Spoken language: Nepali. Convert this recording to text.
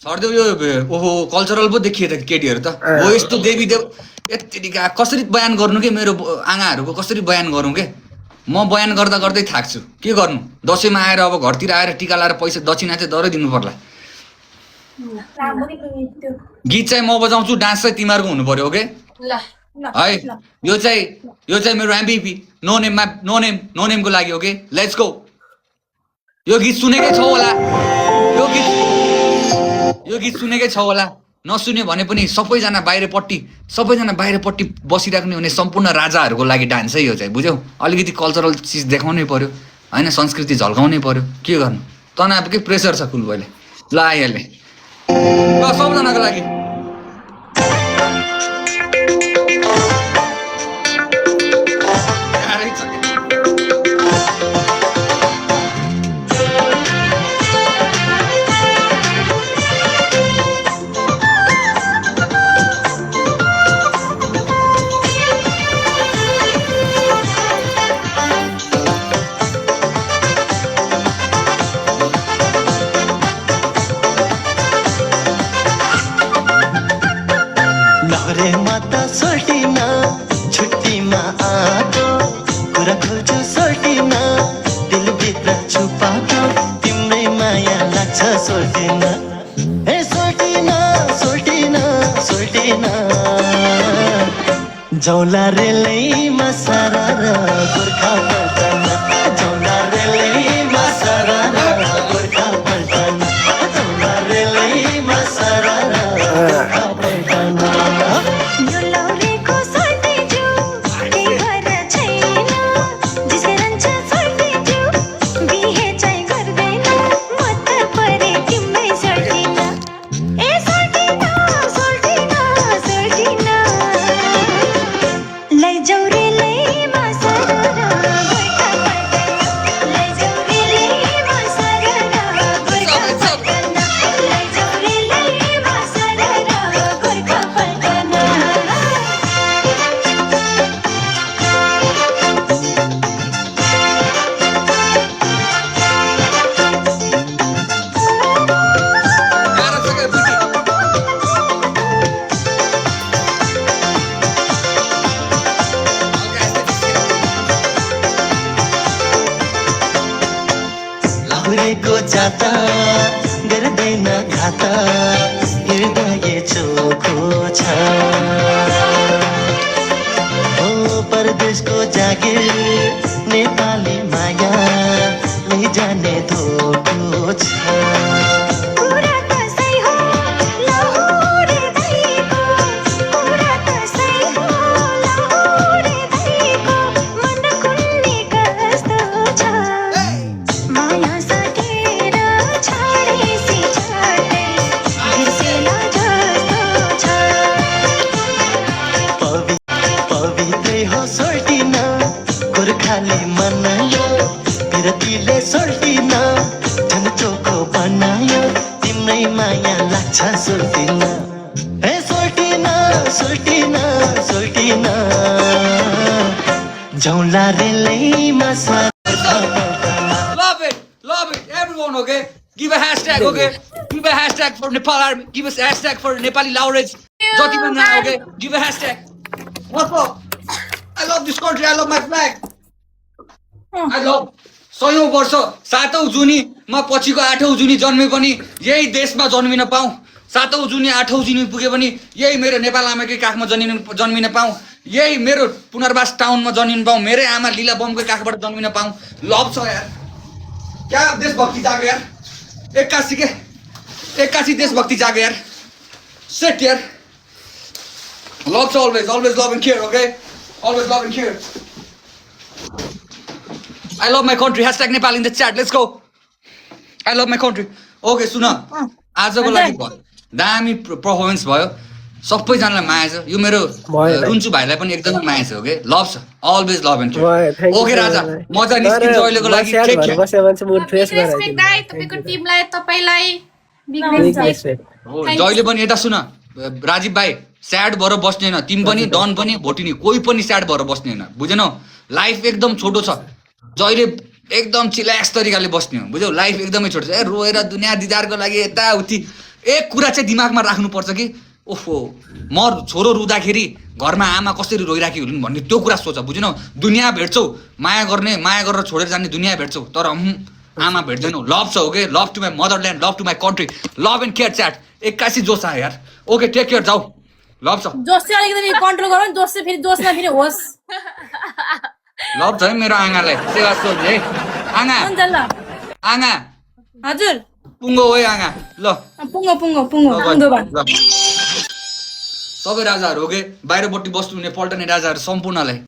छर्देऊ यो ओहो कल्चरल पो देखिए त केटीहरू त हो यस्तो देवी देव यतिका कसरी बयान गर्नु के मेरो आँगाहरूको कसरी बयान गरौँ के म बयान गर्दा गर्दै थाक्छु के गर्नु दसैँमा आएर अब घरतिर आएर टिका लाएर पैसा दक्षिणा चाहिँ दरै दिनु पर्ला गीत चाहिँ म बजाउँछु डान्स चाहिँ तिमीहरूको हुनु पर्यो ओके है यो चाहिँ मेरो एमबिपी नो नेमको लागि ओके लेट्स गो यो गीत सुनेकै छौ होला यो गीत सुनेकै छ होला नसुन्यो भने पनि सबैजना बाहिरपट्टि बसिराख्ने हुने सम्पूर्ण राजाहरूको लागि डान्स है यो चाहिँ बुझ्यौ अलिकति कल्चरल चिज देखाउनै पर्यो होइन संस्कृति झल्काउनै पर्यो के गर्नु तनावकै प्रेसर छ कुल अहिले ल आइहाल्ने ल सबजनाको लागि जौला रेलैमा सारा गोर्खा पल्टन जौला रेलैमा सारा गोर्खा पल्टन जौला रेलैमा सारा गोर्खा पल्टन यो लौरेको सर्टी जु केही भएर छैन जिसले रहन्छ सर्टी जु बिहे चाहिँ गर्दैन म त परे तिम्रै सर्टिन ए सर्टिन लैजाऊ रे लैमा सररा गोर्खा पल्टन लैजाऊ रे लैमा सररा गोर्खा पल्टन लैजाऊ रे लैमा सररा गोर्खा पल्टन लाहुरेको जाता गर्दैन घाता हृदय चोखो छ ओ परदेशको जागिर नेपाली माया लैजाने धोको छ कुरा त सही हो लाहुरे दैको कुरा त सही हो लाहुरे दैको मन कुन्नी कस्तो छ माया सटेर छाडेसी छाड्दै बिर्सेला जस्तो छ पवित्रै हो सोल्टिन गोर्खाली मनायो बिरतीले सोल्टिन झन् चोखो बनायो तिम्रै माया लाग्छ सोल्टिन हे सोल्टिन सोल्टिन सोल्टिन जौला रेलैमा Love it, everyone, okay? Give a hashtag, okay? Give a hashtag for Nepal Army. Give us a hashtag for Nepali laureates. Jati Banda, okay? Give a hashtag. What's up? I love this country. I love my flag. I love. 100 वर्ष 7औं जुनी म पछिको 8औं जुनी जन्मे पनि यही देशमा जन्मिन पाऊँ 7औं जुनी 8औं जुनी पुगे पनि यही मेरो नेपाल आमाकै काखमा जन्मिन पाऊँ यही मेरो पुनर्वास टाउनमा जन्मिन पाऊँ मेरै आमा लीला बमकै काखबाट जन्मिन पाऊँ लभ छ यार क्या देशभक्ति जाग्यो यार एक्कासी देशभक्ति जाग्यो यार सेट यार लभ छ always love and care okay always love and care I love my country hashtag Nepal in the chat let's go I love my country okay सुन आजको लागि भयो दामी पर्फर्मेन्स भयो सबैजनालाई माया छ यो मेरो रुन्चु भाइलाई पनि एकदमै माया छ ओके लभ छ always love and care okay राजा मजा निस्किन्छ अहिलेको लागि तपाईको टिमलाई तपाईलाई जहिले पनि यता सुन राजीव भाइ स्याड भएर बस्ने हैन तिमी पनि डन पनि भोटिनी कोही पनि स्याड भएर बस्ने हैन बुझेनौ लाइफ एकदम छोटो छ जहिले एकदम चिल्याक्स तरिकाले बस्ने हो बुझ्यौ लाइफ एकदमै छोटो छ ए रोएर दुनिया दिदारको लागि यता उति एक कुरा चाहिँ दिमागमा राख्नुपर्छ कि ओहो म छोरो रुँदाखेरि घरमा आमा कसरी रोइराखी हुन् भन्ने त्यो कुरा सोच बुझ्नौ दुनियाँ भेट्छौ माया गरेर छोडेर जाने दुनियाँ भेट्छौ तर आमा भेट्दैनौ लभ छ okay love to my motherland love to my country love and care chat 81 जोस आयो यार ओके टेक केयर जाऊ लभ छ जोस चाहिँ अलिकति कन्ट्रोल गरौँ जोस चाहिँ फेरि जोसमा फेरि होस् लभ छ है मेरो आँगालाई सेवा सोच है आँगा हुन्छ ल आँगा हजुर पुङ्गो है आँगा ल पुङ्गो बा ल सबै राजाहरू हो के बाहिरपट्टि बस्नुहुने पल्टने राजाहरू सम्पूर्णलाई